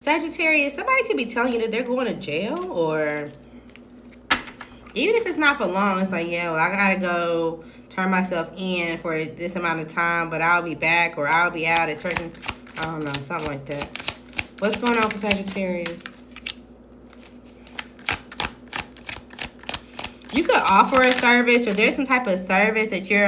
Sagittarius, somebody could be telling you that they're going to jail, or even if it's not for long, it's like, yeah, well, I gotta go turn myself in for this amount of time, but I'll be back, or I'll be out at certain, I don't know, something like that. What's going on for Sagittarius? You could offer a service, or there's some type of service that you're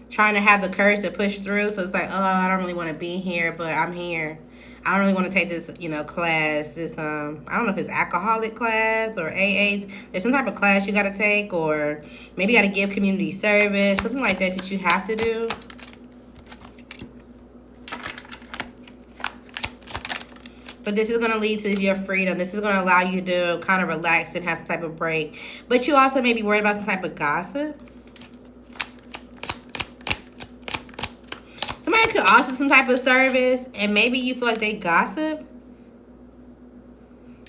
trying to have the courage to push through. So it's like, oh, I don't really want to be here, but I'm here. I don't really want to take this, class. This, I don't know if it's alcoholic class or AA. There's some type of class you got to take, or maybe you got to give community service, something like that that you have to do. But this is going to lead to your freedom. This is going to allow you to kind of relax and have some type of break. But you also may be worried about some type of gossip. Somebody could offer some type of service, and maybe you feel like they gossip.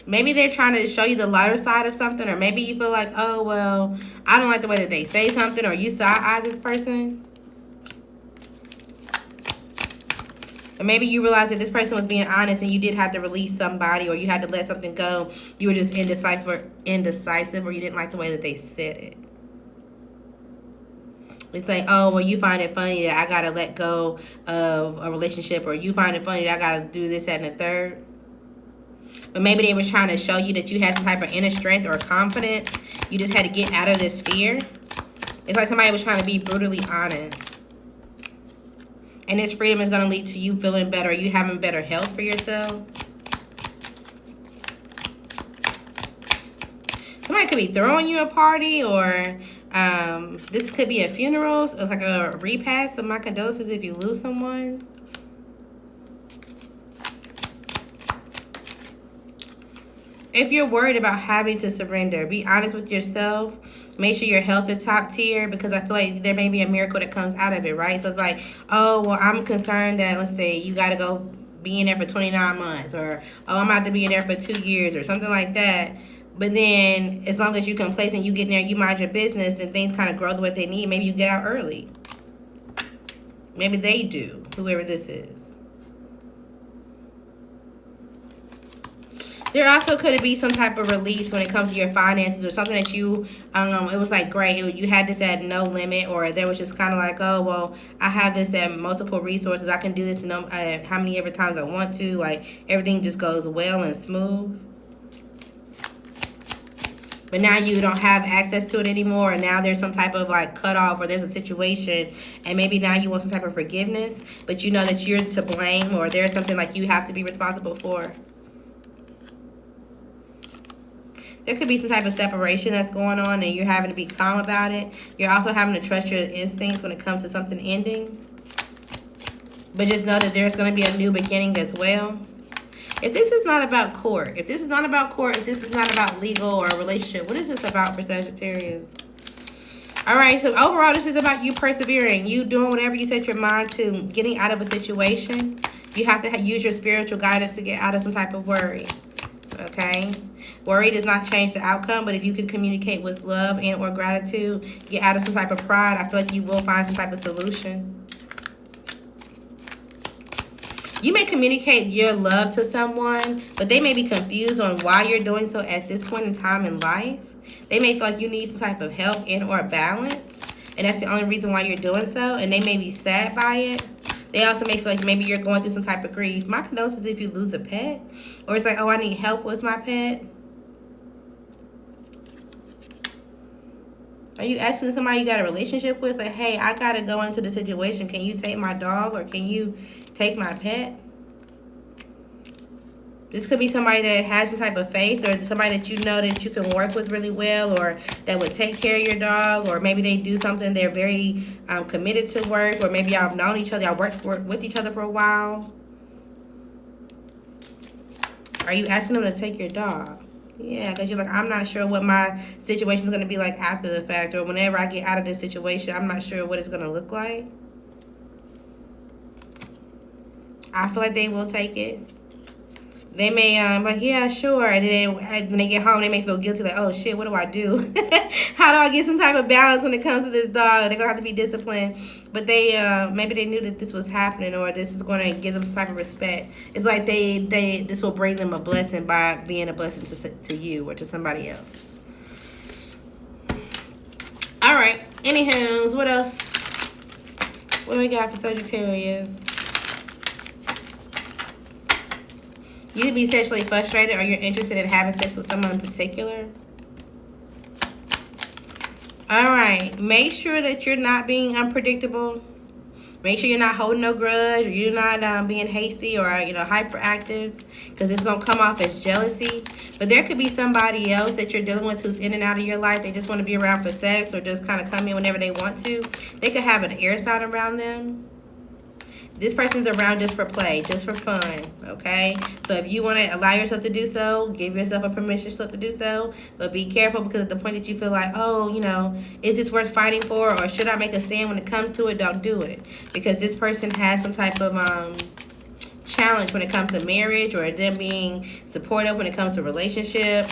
Maybe they're trying to show you the lighter side of something, or maybe you feel like, oh, well, I don't like the way that they say something, or you side-eye this person. Or maybe you realize that this person was being honest and you did have to release somebody, or you had to let something go. You were just indecisive, or you didn't like the way that they said it. It's like, oh, well, you find it funny that I got to let go of a relationship, or you find it funny that I got to do this, that, and the third. But maybe they were trying to show you that you had some type of inner strength or confidence. You just had to get out of this fear. It's like somebody was trying to be brutally honest. And this freedom is going to lead to you feeling better, you having better health for yourself. Somebody could be throwing you a party, or this could be a funeral. So it's like a repast of my condolences if you lose someone. If you're worried about having to surrender, be honest with yourself. Make sure your health is top tier, because I feel like there may be a miracle that comes out of it, right? So it's like, oh, well, I'm concerned that, let's say, you got to go be in there for 29 months, or, oh, I'm about to be in there for 2 years, or something like that. But then, as long as you complacent and you get in there, you mind your business, then things kind of grow the way they need. Maybe you get out early. Maybe they do, whoever this is. There also could be some type of release when it comes to your finances, or something that you, it was like great. You had this at no limit, or there was just kind of like, oh, well, I have this at multiple resources. I can do this how many ever times I want to. Like, everything just goes well and smooth. But now you don't have access to it anymore, and now there's some type of like cutoff, or there's a situation, and maybe now you want some type of forgiveness, but you know that you're to blame, or there's something like you have to be responsible for. There could be some type of separation that's going on, and you're having to be calm about it. You're also having to trust your instincts when it comes to something ending. But just know that there's going to be a new beginning as well. If this is not about court, if this is not about legal or a relationship, what is this about for Sagittarius? All right, so overall, this is about you persevering. You doing whatever you set your mind to, getting out of a situation. You have to use your spiritual guidance to get out of some type of worry. Okay? Worry does not change the outcome, but if you can communicate with love and or gratitude, get out of some type of pride, I feel like you will find some type of solution. You may communicate your love to someone, but they may be confused on why you're doing so at this point in time in life. They may feel like you need some type of help and or balance, and that's the only reason why you're doing so, and they may be sad by it. They also may feel like maybe you're going through some type of grief. My condolences if you lose a pet, or it's like, oh, I need help with my pet. Are you asking somebody you got a relationship with, like, hey, I got to go into the situation. Can you take my dog, or can you take my pet? This could be somebody that has some type of faith, or somebody that you know that you can work with really well, or that would take care of your dog, or maybe they do something, they're very committed to work, or maybe y'all have known each other, y'all worked with each other for a while. Are you asking them to take your dog? Yeah, because you're like, I'm not sure what my situation is going to be like after the fact, or whenever I get out of this situation, I'm not sure what it's going to look like. I feel like they will take it. They may like, yeah, sure, and then when they get home, they may feel guilty, like, oh shit, what do I do? How do I get some type of balance when it comes to this dog? They're gonna have to be disciplined, but they maybe they knew that this was happening, or this is gonna give them some type of respect. It's like they this will bring them a blessing by being a blessing to you or to somebody else. All right. Anywho, what else? What do we got for Sagittarius? You could be sexually frustrated, or you're interested in having sex with someone in particular. All right. Make sure that you're not being unpredictable. Make sure you're not holding no grudge, or you're not being hasty or, hyperactive, because it's going to come off as jealousy. But there could be somebody else that you're dealing with who's in and out of your life. They just want to be around for sex, or just kind of come in whenever they want to. They could have an air sign around them. This person's around just for play, just for fun, okay? So if you want to allow yourself to do so, give yourself a permission slip to do so. But be careful, because at the point that you feel like, oh, is this worth fighting for? Or should I make a stand when it comes to it? Don't do it. Because this person has some type of challenge when it comes to marriage, or them being supportive when it comes to relationship.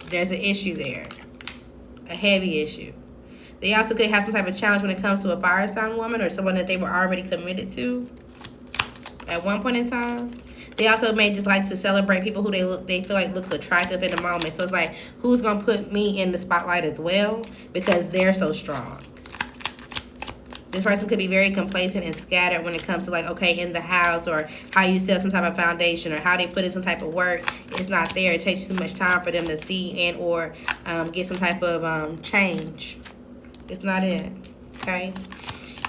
There's an issue there, a heavy issue. They also could have some type of challenge when it comes to a fire sign woman, or someone that they were already committed to at one point in time. They also may just like to celebrate people who they feel like looks attractive in the moment. So it's like, who's gonna put me in the spotlight as well, because they're so strong. This person could be very complacent and scattered when it comes to, like, okay, in the house, or how you sell some type of foundation, or how they put in some type of work. It's not there. It takes too much time for them to see and or get some type of change. It's not it. Okay.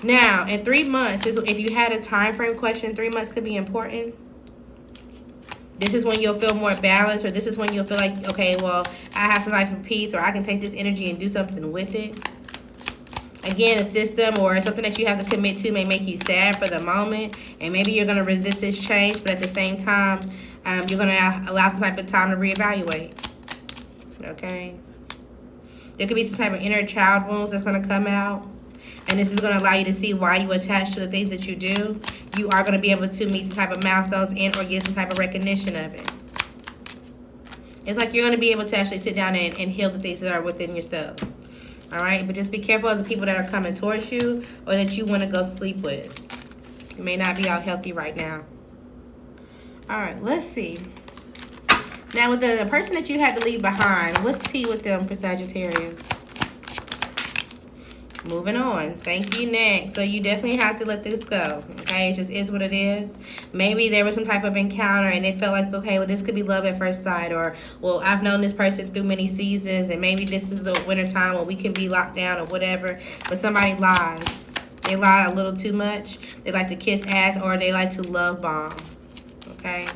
Now, in 3 months, if you had a time frame question, 3 months could be important. This is when you'll feel more balanced, or this is when you'll feel like, okay, well, I have some type of peace, or I can take this energy and do something with it. Again, a system or something that you have to commit to may make you sad for the moment, and maybe you're going to resist this change, but at the same time, you're going to allow some type of time to reevaluate. Okay? There could be some type of inner child wounds that's going to come out. And this is going to allow you to see why you attach to the things that you do. You are going to be able to meet some type of milestones and or get some type of recognition of it. It's like you're going to be able to actually sit down and heal the things that are within yourself. All right? But just be careful of the people that are coming towards you, or that you want to go sleep with. You may not be out healthy right now. All right, let's see. Now, with the person that you had to leave behind, what's tea with them for Sagittarius? Moving on. Thank you, next. So you definitely have to let this go. Okay? It just is what it is. Maybe there was some type of encounter and it felt like, okay, well, this could be love at first sight. Or, well, I've known this person through many seasons, and maybe this is the winter time where we can be locked down or whatever. But somebody lies. They lie a little too much. They like to kiss ass, or they like to love bomb. Okay?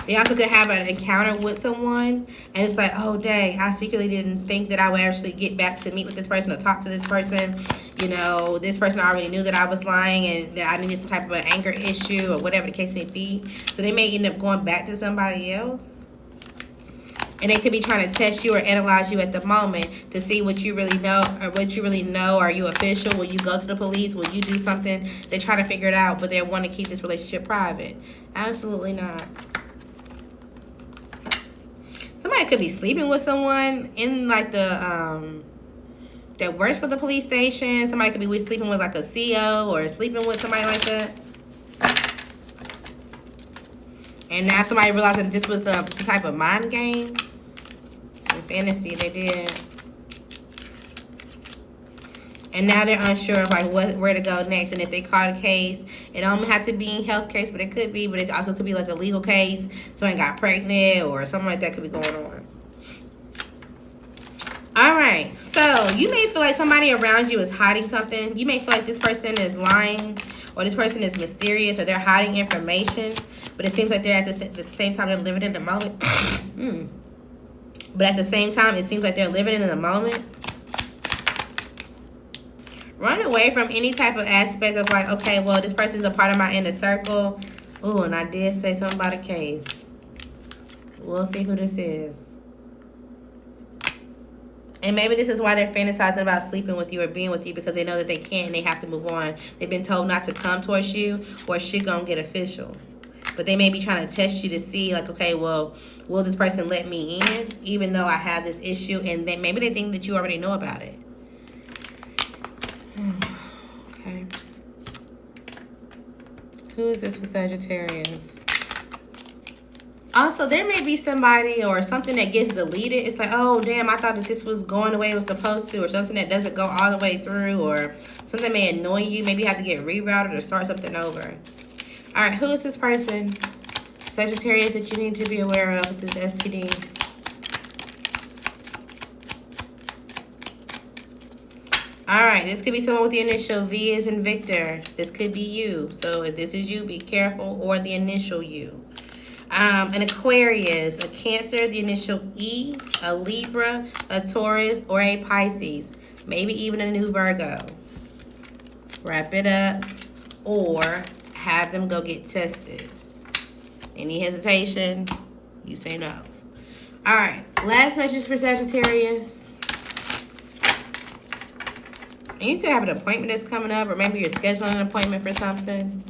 They also could have an encounter with someone, and it's like, oh, dang, I secretly didn't think that I would actually get back to meet with this person or talk to this person. This person already knew that I was lying and that I needed some type of an anger issue or whatever the case may be. So they may end up going back to somebody else. And they could be trying to test you or analyze you at the moment to see what you really know, or what you really know. Are you official? Will you go to the police? Will you do something? They're trying to figure it out, but they want to keep this relationship private. Absolutely not. Somebody could be sleeping with someone in like that works for the police station. Somebody could be sleeping with like a CO, or sleeping with somebody like that. And now somebody realized that this was some type of mind game. In fantasy, they did. And now they're unsure of like where to go next. And if they caught a case, it don't have to be a health case, but it could be. But it also could be like a legal case. Someone got pregnant or something like that could be going on. All right. So you may feel like somebody around you is hiding something. You may feel like this person is lying, or this person is mysterious, or they're hiding information. But it seems like they're at the same time they're living in the moment. But at the same time, it seems like they're living in the moment. Run away from any type of aspect of like, okay, well, this person's a part of my inner circle. Ooh, and I did say something about a case. We'll see who this is. And maybe this is why they're fantasizing about sleeping with you or being with you, because they know that they can't and they have to move on. They've been told not to come towards you, or shit gonna get official. But they may be trying to test you to see, like, okay, well, will this person let me in, even though I have this issue? And then maybe they think that you already know about it. Okay. Who is this for Sagittarius? Also, there may be somebody or something that gets deleted. It's like, oh, damn, I thought that this was going the way it was supposed to, or something that doesn't go all the way through, or something may annoy you. Maybe you have to get rerouted or start something over. All right, who is this person, Sagittarius, that you need to be aware of with this STD? All right, this could be someone with the initial V as in Victor. This could be you. So if this is you, be careful, or the initial U. An Aquarius, a Cancer, the initial E, a Libra, a Taurus, or a Pisces. Maybe even a new Virgo. Wrap it up or have them go get tested. Any hesitation, you say no. All right, last message for Sagittarius. And you could have an appointment that's coming up, or maybe you're scheduling an appointment for something.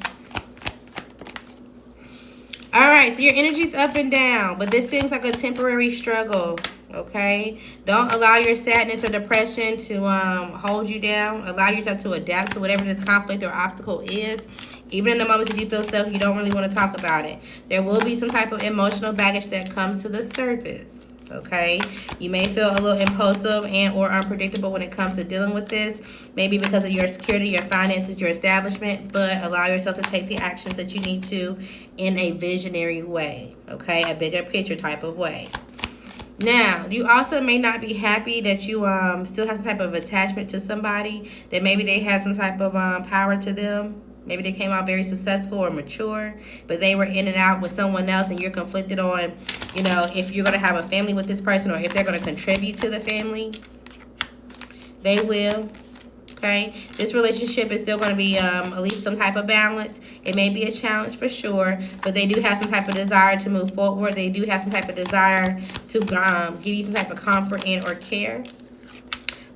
All right, so your energy's up and down, but this seems like a temporary struggle, okay? Don't allow your sadness or depression to hold you down. Allow yourself to adapt to whatever this conflict or obstacle is. Even in the moments that you feel stuck, you don't really want to talk about it. There will be some type of emotional baggage that comes to the surface, okay? You may feel a little impulsive and or unpredictable when it comes to dealing with this, maybe because of your security, your finances, your establishment, but allow yourself to take the actions that you need to in a visionary way, okay? A bigger picture type of way. Now, you also may not be happy that you still have some type of attachment to somebody, that maybe they had some type of power to them. Maybe they came out very successful or mature, but they were in and out with someone else, and you're conflicted on, you know, if you're going to have a family with this person or if they're going to contribute to the family. They will. Okay, this relationship is still going to be at least some type of balance. It may be a challenge for sure, but they do have some type of desire to move forward. They do have some type of desire to give you some type of comfort and or care.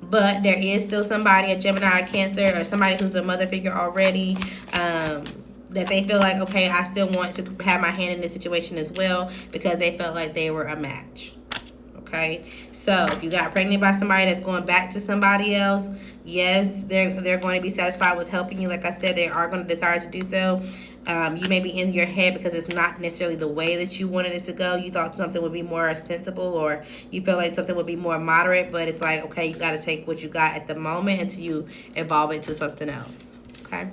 But there is still somebody, a Gemini, a Cancer, or somebody who's a mother figure already, that they feel like, okay, I still want to have my hand in this situation as well, because they felt like they were a match. Okay, so if you got pregnant by somebody that's going back to somebody else, yes, they're going to be satisfied with helping you. Like I said, they are going to desire to do so. You may be in your head because it's not necessarily the way that you wanted it to go. You thought something would be more sensible, or you feel like something would be more moderate, but it's like, okay, you got to take what you got at the moment until you evolve it to something else. Okay.